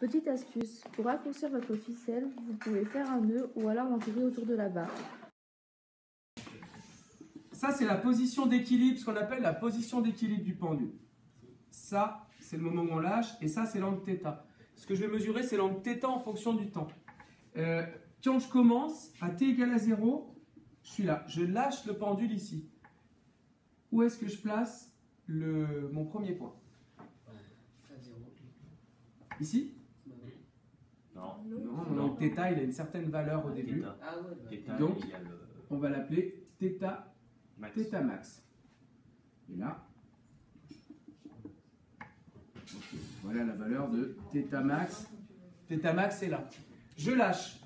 Petite astuce, pour raccourcir votre ficelle, vous pouvez faire un nœud ou alors l'enterrer autour de la barre. Ça, c'est la position d'équilibre, ce qu'on appelle la position d'équilibre du pendule. Ça, c'est le moment où on lâche, et ça, c'est l'angle θ. Ce que je vais mesurer, c'est l'angle θ en fonction du temps. Quand je commence, à t égale à 0, je suis là. Je lâche le pendule ici. Où est-ce que je place mon premier point? Ici? Non. Non, mon angle θ, il a une certaine valeur au début. Donc, on va l'appeler θ max. Et là, okay, voilà la valeur de θ max. θ max est là. Je lâche.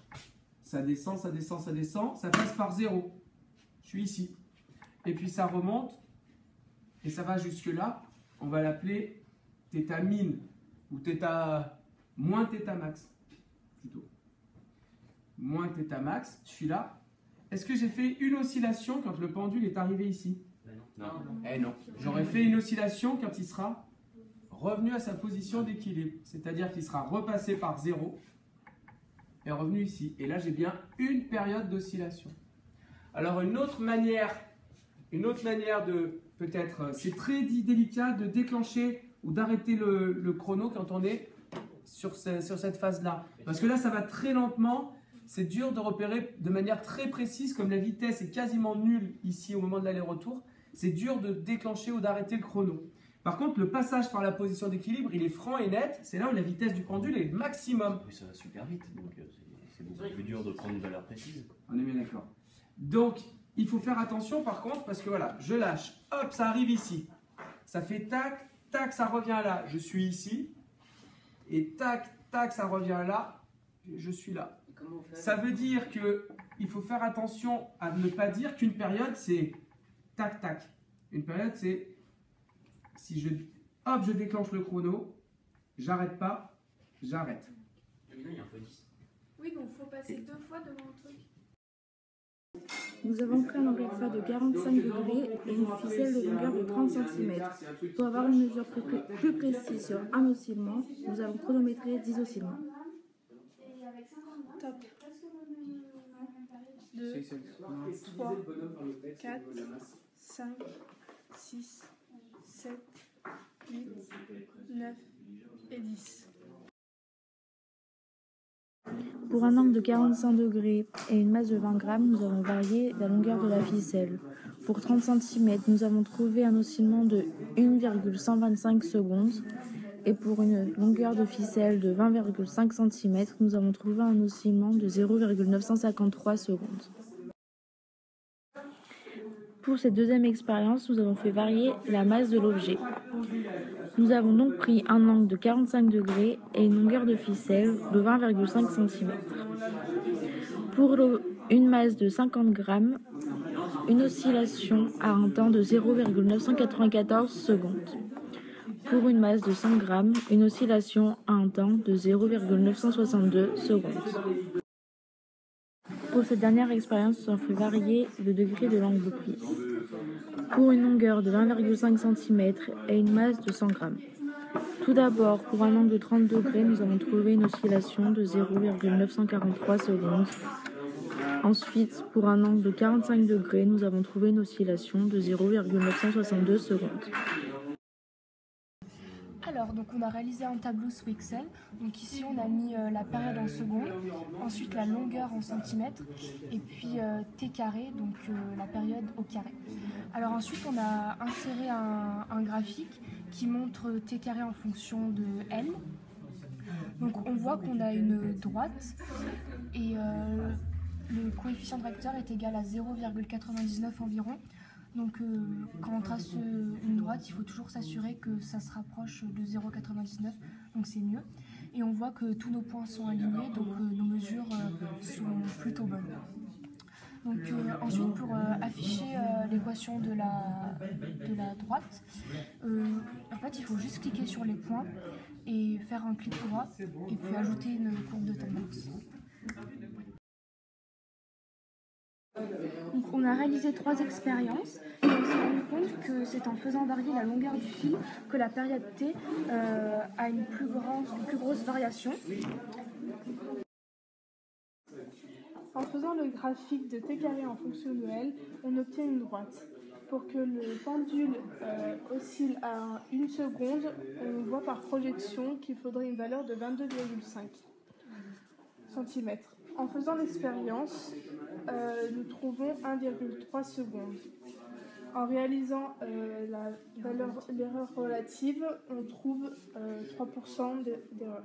Ça descend, ça descend, ça descend. Ça passe par 0. Je suis ici. Et puis ça remonte. Et ça va jusque là. On va l'appeler θ min. Ou θ moins θ max. Plutôt. Moins θ max. Je suis là. Est-ce que j'ai fait une oscillation quand le pendule est arrivé ici? Non. Eh non. J'aurais fait une oscillation quand il sera revenu à sa position d'équilibre. C'est-à-dire qu'il sera repassé par 0 et revenu ici. Et là, j'ai bien une période d'oscillation. Alors, une autre manière de, peut-être, c'est très délicat de déclencher ou d'arrêter le chrono quand on est sur cette phase-là. Parce que là, ça va très lentement. C'est dur de repérer de manière très précise, comme la vitesse est quasiment nulle ici au moment de l'aller-retour, c'est dur de déclencher ou d'arrêter le chrono. Par contre, le passage par la position d'équilibre, il est franc et net, c'est là où la vitesse du pendule est maximum. Oui, ça va super vite, donc c'est beaucoup plus dur de prendre une valeur précise. On est bien d'accord. Donc, il faut faire attention par contre, parce que voilà, je lâche, hop, ça arrive ici. Ça fait tac, tac, ça revient là, je suis ici. Et tac, tac, ça revient là, je suis là. Ça veut dire qu'il faut faire attention à ne pas dire qu'une période c'est tac tac. Une période c'est si je déclenche le chrono, j'arrête pas, j'arrête. Oui, donc il faut passer 2 fois devant le truc. Nous avons pris un angle alpha de 45 degrés et une ficelle de longueur de 30 cm. Pour avoir une mesure plus précise sur un oscillement, nous avons chronométré 10 oscillements. Top. 2, 3, 4, 5, 6, 7, 8, 9 et 10. Pour un angle de 45 degrés et une masse de 20 grammes, nous avons varié la longueur de la ficelle. Pour 30 cm, nous avons trouvé un oscillement de 1,125 secondes. Et pour une longueur de ficelle de 20,5 cm, nous avons trouvé un oscillement de 0,953 secondes. Pour cette deuxième expérience, nous avons fait varier la masse de l'objet. Nous avons donc pris un angle de 45 degrés et une longueur de ficelle de 20,5 cm. Pour une masse de 50 grammes, une oscillation a un temps de 0,994 secondes. Pour une masse de 100 grammes, une oscillation a un temps de 0,962 secondes. Pour cette dernière expérience, on fait varier le degré de l'angle de prise. Pour une longueur de 20,5 cm et une masse de 100 grammes. Tout d'abord, pour un angle de 30 degrés, nous avons trouvé une oscillation de 0,943 secondes. Ensuite, pour un angle de 45 degrés, nous avons trouvé une oscillation de 0,962 secondes. Alors, donc on a réalisé un tableau sous Excel. Donc ici, on a mis la période en secondes, ensuite la longueur en centimètres, et puis t carré, donc la période au carré. Alors ensuite, on a inséré un graphique qui montre t carré en fonction de L. Donc on voit qu'on a une droite, et le coefficient de vecteur est égal à 0,99 environ. Donc quand on trace une droite, il faut toujours s'assurer que ça se rapproche de 0,99, donc c'est mieux. Et on voit que tous nos points sont alignés, donc nos mesures sont plutôt bonnes. Donc ensuite, pour afficher l'équation de la droite, en fait il faut juste cliquer sur les points et faire un clic droit et puis ajouter une courbe de tendance. on a réalisé 3 expériences et on s'est rendu compte que c'est en faisant varier la longueur du fil que la période T a une plus grosse variation. En faisant le graphique de t carré en fonction de L, on obtient une droite. Pour que le pendule oscille à 1 seconde, on voit par projection qu'il faudrait une valeur de 22,5 cm. En faisant l'expérience, nous trouvons 1,3 secondes. En réalisant l'erreur relative, on trouve 3% d'erreur.